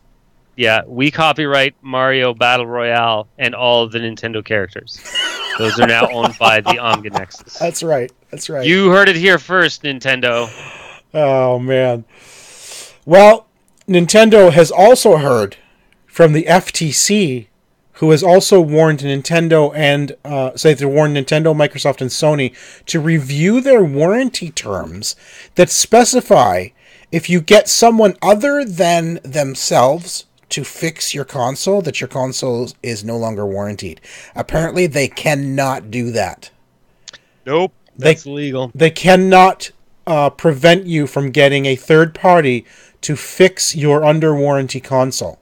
Yeah, we copyright Mario Battle Royale and all of the Nintendo characters. Those are now owned by the Omega Nexus. That's right. You heard it here first, Nintendo. Oh, man. Well, Nintendo has also heard from the FTC, who has also warned Nintendo they warned Nintendo, Microsoft, and Sony to review their warranty terms that specify if you get someone other than themselves to fix your console, that your console is no longer warranted. Apparently, they cannot do that. Nope, that's illegal. They cannot prevent you from getting a third party to fix your under warranty console.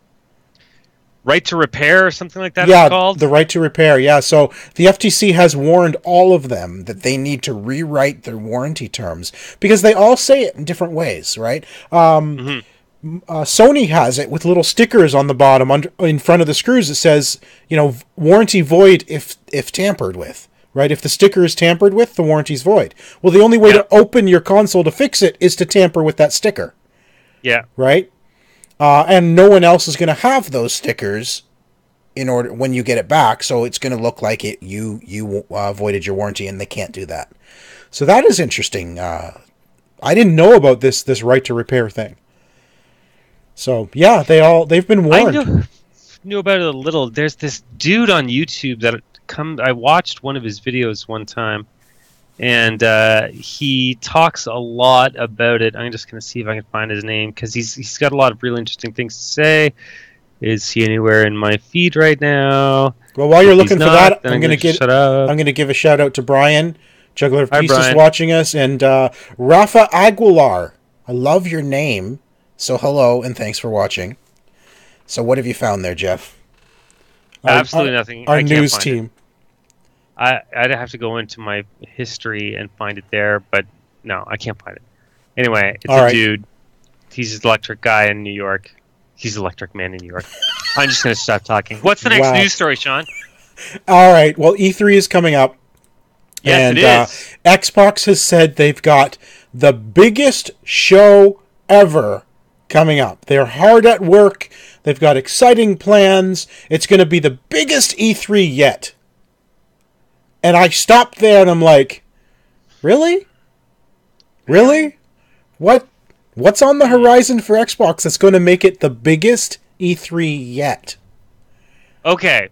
Right to repair or something like that it's called? The right to repair, yeah. So the FTC has warned all of them that they need to rewrite their warranty terms because they all say it in different ways, right? Sony has it with little stickers on the bottom in front of the screws that says, warranty void if tampered with, right? If the sticker is tampered with, the warranty's void. Well, the only way to open your console to fix it is to tamper with that sticker. Yeah. Right? And no one else is going to have those stickers when you get it back, so it's going to look like you voided your warranty, and they can't do that. So that is interesting. I didn't know about this right to repair thing. So yeah, they've been warned. I knew about it a little. There's this dude on YouTube that I watched one of his videos one time. And he talks a lot about it. I'm just going to see if I can find his name because he's got a lot of really interesting things to say. Is he anywhere in my feed right now? Well, while you're looking for that, I'm going to give a shout out to Brian, Juggler of Pieces, watching us, and Rafa Aguilar. I love your name, so hello and thanks for watching. So what have you found there, Jeff? Absolutely nothing. Our news team. I'd have to go into my history and find it there, but no, I can't find it. Anyway, it's a dude. He's an electric guy in New York. He's an electric man in New York. I'm just going to stop talking. What's the next news story, Sean? All right. Well, E3 is coming up. Yes, and it is. Xbox has said they've got the biggest show ever coming up. They're hard at work. They've got exciting plans. It's going to be the biggest E3 yet. And I stopped there and I'm like, really? Really? What's on the horizon for Xbox that's going to make it the biggest E3 yet? Okay.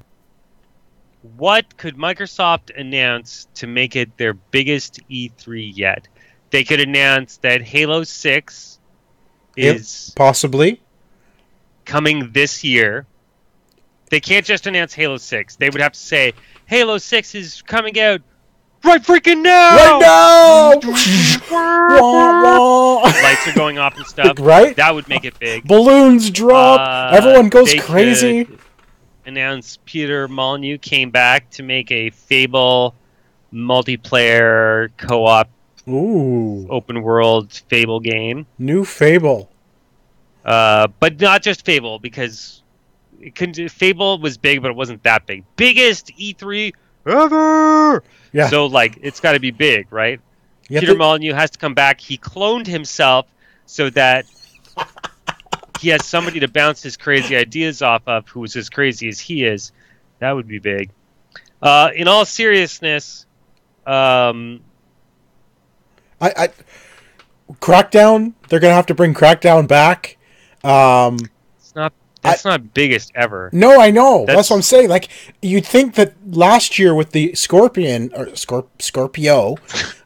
What could Microsoft announce to make it their biggest E3 yet? They could announce that Halo 6 is possibly coming this year. They can't just announce Halo 6. They would have to say, Halo 6 is coming out right freaking now! Right now! Wah, wah. Lights are going off and stuff. Right? That would make it big. Balloons drop. Everyone goes crazy. Announced Peter Molyneux came back to make a Fable multiplayer co-op open world Fable game. New Fable. But not just Fable, because Fable was big, but it wasn't that big. Biggest E3 ever! Yeah. So, like, it's got to be big, right? Peter Molyneux has to come back. He cloned himself so that he has somebody to bounce his crazy ideas off of who's as crazy as he is. That would be big. In all seriousness, Crackdown, they're going to have to bring Crackdown back. That's not biggest ever. No, I know. That's what I'm saying. Like, you'd think that last year with the Scorpion, or Scorpio,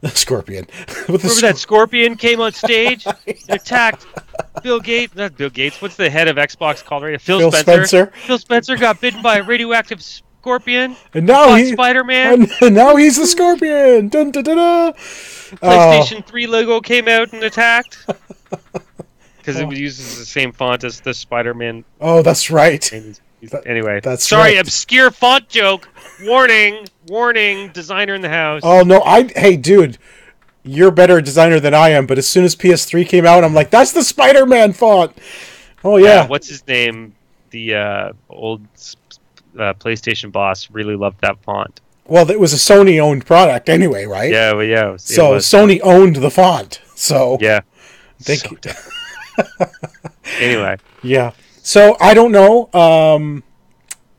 Scorpion. Remember that Scorpion came on stage and attacked Bill Gates? Not Bill Gates. What's the head of Xbox called right now? Phil Spencer. Phil Spencer got bitten by a radioactive scorpion. And now Spider-Man. And now he's the Scorpion. Dun, dun, dun, dun. PlayStation 3 logo came out and attacked. Because it uses the same font as the Spider-Man. Oh, that's right. Anyway, that's sorry, right. Obscure font joke. Warning, designer in the house. Oh no, hey dude, you're a better designer than I am. But as soon as PS3 came out, I'm like, that's the Spider-Man font. Oh yeah. What's his name? The old PlayStation boss really loved that font. Well, it was a Sony-owned product anyway, right? Yeah, well, yeah. So Sony owned the font. So yeah. Anyway. Yeah. So, I don't know.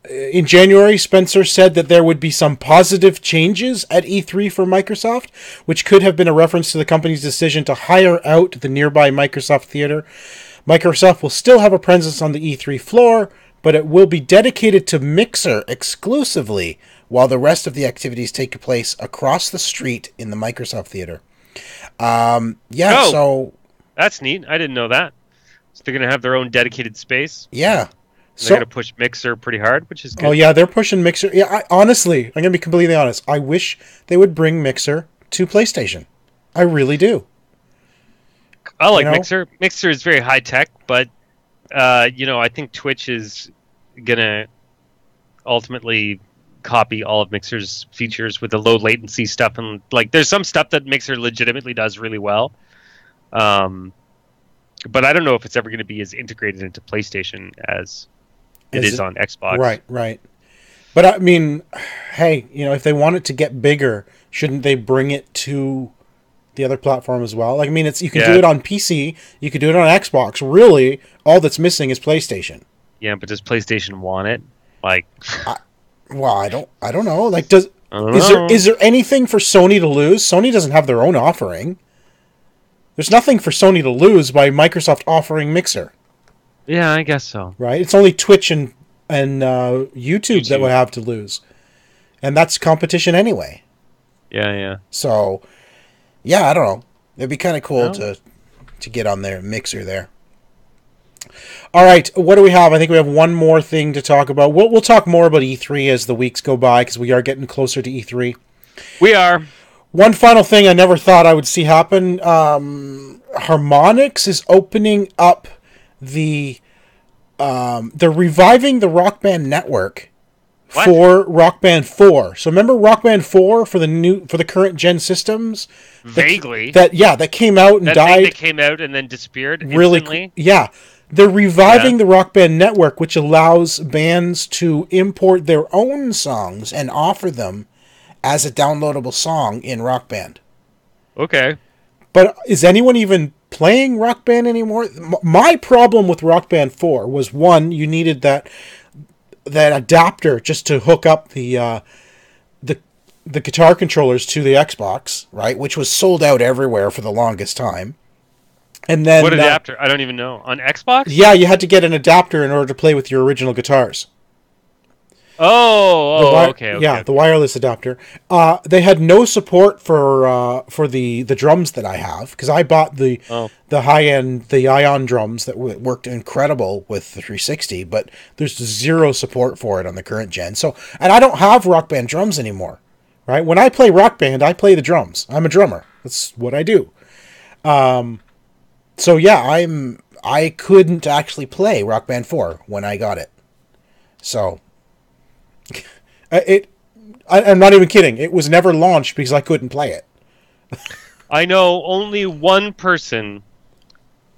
In January, Spencer said that there would be some positive changes at E3 for Microsoft, which could have been a reference to the company's decision to hire out the nearby Microsoft Theater. Microsoft will still have a presence on the E3 floor, but it will be dedicated to Mixer exclusively, while the rest of the activities take place across the street in the Microsoft Theater. So... That's neat. I didn't know that. So they're going to have their own dedicated space. Yeah. They're going to push Mixer pretty hard, which is good. Oh, yeah, they're pushing Mixer. Yeah, honestly, I'm going to be completely honest. I wish they would bring Mixer to PlayStation. I really do. I like Mixer. Mixer is very high-tech, but, I think Twitch is going to ultimately copy all of Mixer's features with the low latency stuff. And, like, there's some stuff that Mixer legitimately does really well. But I don't know if it's ever going to be as integrated into PlayStation as it is on Xbox. Right. But I mean, hey, if they want it to get bigger, shouldn't they bring it to the other platform as well? Like, I mean, you can do it on PC, you could do it on Xbox. Really, all that's missing is PlayStation. Yeah, but does PlayStation want it? Like, I don't know. Like, is there anything for Sony to lose? Sony doesn't have their own offering. There's nothing for Sony to lose by Microsoft offering Mixer. Yeah, I guess so. Right? It's only Twitch and YouTube that would have to lose. And that's competition anyway. Yeah. So, yeah, I don't know. It'd be kind of cool to get on their Mixer there. All right, what do we have? I think we have one more thing to talk about. We'll talk more about E3 as the weeks go by, because we are getting closer to E3. We are. One final thing I never thought I would see happen. Harmonix is opening up they're reviving the Rock Band network for Rock Band 4. So remember Rock Band 4 for the current gen systems? Vaguely. That came out and died. That came out and then disappeared instantly? Yeah. They're reviving the Rock Band network, which allows bands to import their own songs and offer them as a downloadable song in Rock Band. Okay. But is anyone even playing Rock Band anymore? My problem with Rock Band 4 was, one, you needed that adapter just to hook up the guitar controllers to the Xbox, right? Which was sold out everywhere for the longest time. And then what adapter? I don't even know. On Xbox? Yeah, you had to get an adapter in order to play with your original guitars. Okay. Yeah, the wireless adapter. They had no support for the drums that I have, because I bought the high-end, the Ion drums that worked incredible with the 360, but there's zero support for it on the current gen. So, and I don't have Rock Band drums anymore, right? When I play Rock Band, I play the drums. I'm a drummer. That's what I do. So yeah, I couldn't actually play Rock Band 4 when I got it. So I'm not even kidding. It was never launched because I couldn't play it. I know only one person.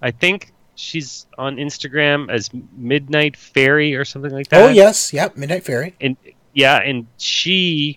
I think she's on Instagram as Midnight Fairy or something like that. Oh yes, yep, Midnight Fairy. And she's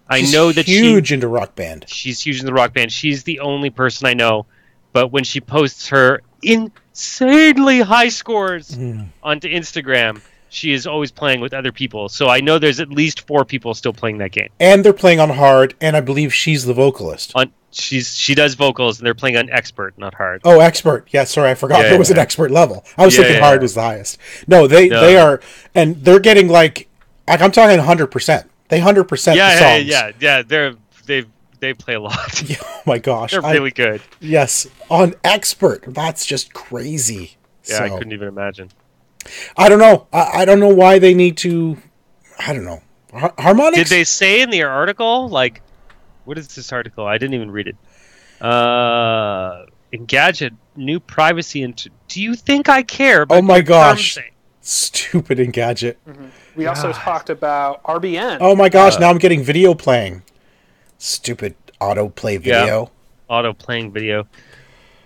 huge into Rock Band. She's huge in the Rock Band. She's the only person I know. But when she posts her insanely high scores onto Instagram, she is always playing with other people. So I know there's at least 4 people still playing that game. And they're playing on hard, and I believe she's the vocalist. She does vocals, and they're playing on expert, not hard. Oh, expert. Yeah, sorry, I forgot there was an expert level. I was thinking hard was the highest. No, they are, and they're getting like I'm talking 100%. They 100% the songs. Yeah. They play a lot. Oh my gosh. They're really good. Yes. On expert. That's just crazy. Yeah, so, I couldn't even imagine. I don't know. I don't know why they need to... I don't know. Harmonix? Did they say in the article, like... What is this article? I didn't even read it. Engadget, new privacy... Do you think I care about... Oh my gosh. Stupid Engadget. Mm-hmm. We also talked about RBN. Oh my gosh, now I'm getting video playing. Stupid autoplay video. Yeah, auto-playing video.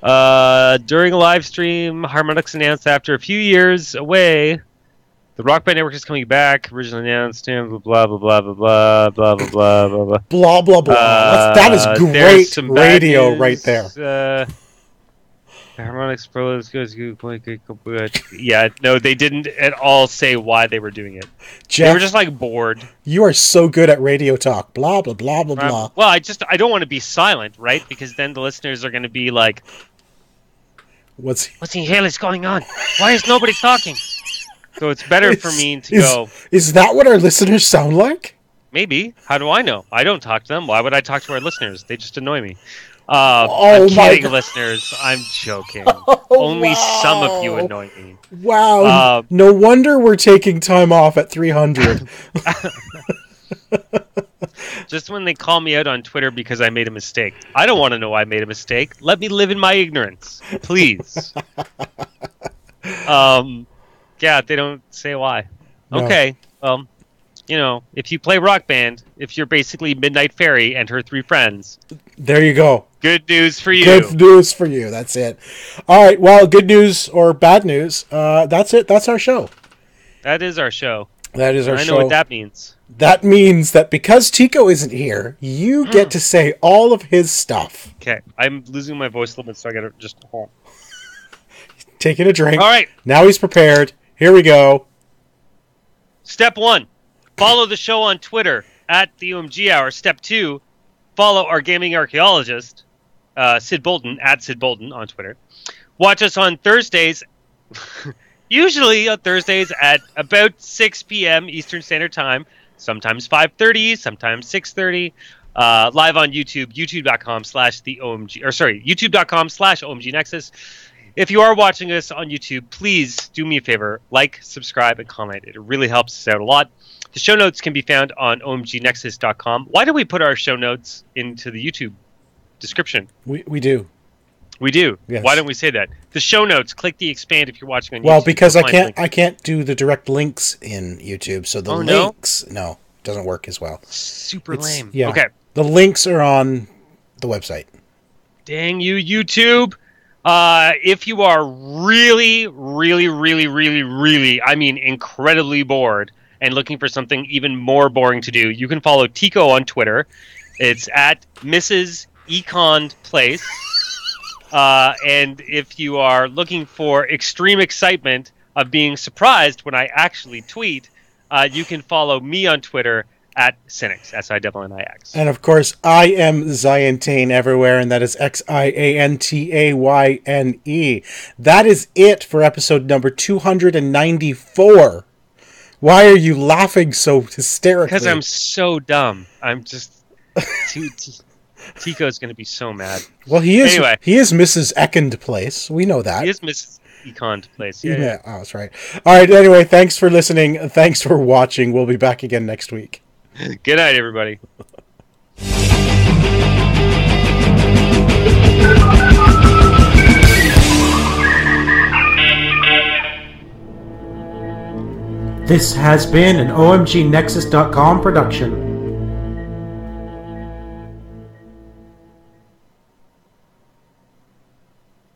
During a live stream, Harmonix announced after a few years away, the Rock Band network is coming back. Originally announced, blah blah blah blah blah blah blah blah blah blah blah blah blah. That is great radio right there. Harmonix Pro is good. Yeah, no, they didn't at all say why they were doing it. Jeff, they were just like bored. You are so good at radio talk. Blah blah blah blah blah. Well, I don't want to be silent, right? Because then the listeners are going to be like, "What the hell is going on? Why is nobody talking?" So it's better for me to go. Is that what our listeners sound like? Maybe. How do I know? I don't talk to them. Why would I talk to our listeners? They just annoy me. I'm kidding, listeners. I'm joking. Only some of you annoy me. Wow. No wonder we're taking time off at 300. Just when they call me out on Twitter because I made a mistake. I don't want to know I made a mistake. Let me live in my ignorance, please. Yeah, they don't say why. No. Okay. If you play Rock Band, if you're basically Midnight Fairy and her 3 friends. There you go. Good news for you. Good news for you. That's it. All right. Well, good news or bad news. That's it. That's our show. That is our show. That is our show. I know what that means. That means that because Tycko isn't here, you get to say all of his stuff. Okay. I'm losing my voice a little bit, so I got to just hold. Taking a drink. All right. Now he's prepared. Here we go. Step 1. Follow the show on Twitter at the OMG Hour. Step 2, follow our gaming archaeologist, Sid Bolton, at Sid Bolton on Twitter. Watch us on Thursdays, usually on Thursdays at about 6 p.m. Eastern Standard Time, sometimes 5:30, sometimes 6:30, live on YouTube, youtube.com/OMG Nexus. If you are watching us on YouTube, please do me a favor, like, subscribe, and comment. It really helps us out a lot. The show notes can be found on omgnexus.com. Why do we put our show notes into the YouTube description? We do. We do. Yes. Why don't we say that? The show notes. Click the expand if you're watching on YouTube. Well, because I can't do the direct links in YouTube, so the links doesn't work as well. Super lame. Yeah. Okay. The links are on the website. Dang you, YouTube. If you are really, really, really, really, really, I mean, incredibly bored and looking for something even more boring to do, you can follow Tycko on Twitter. It's at Mrs. Econ Place. And if you are looking for extreme excitement of being surprised when I actually tweet, you can follow me on Twitter at Sinix, SINNIX. And of course, I am Ziantane everywhere, and that is XIANTAYNE. That is it for episode number 294. Why are you laughing so hysterically? Because I'm so dumb. I'm just... Tycko's going to be so mad. Well, he is. Anyway, he is Mrs. Ekand Place. We know that. He is Mrs. Econ Place. Yeah. Oh, that's right. All right. Anyway, thanks for listening. Thanks for watching. We'll be back again next week. Good night, everybody. This has been an OMGNexus.com production.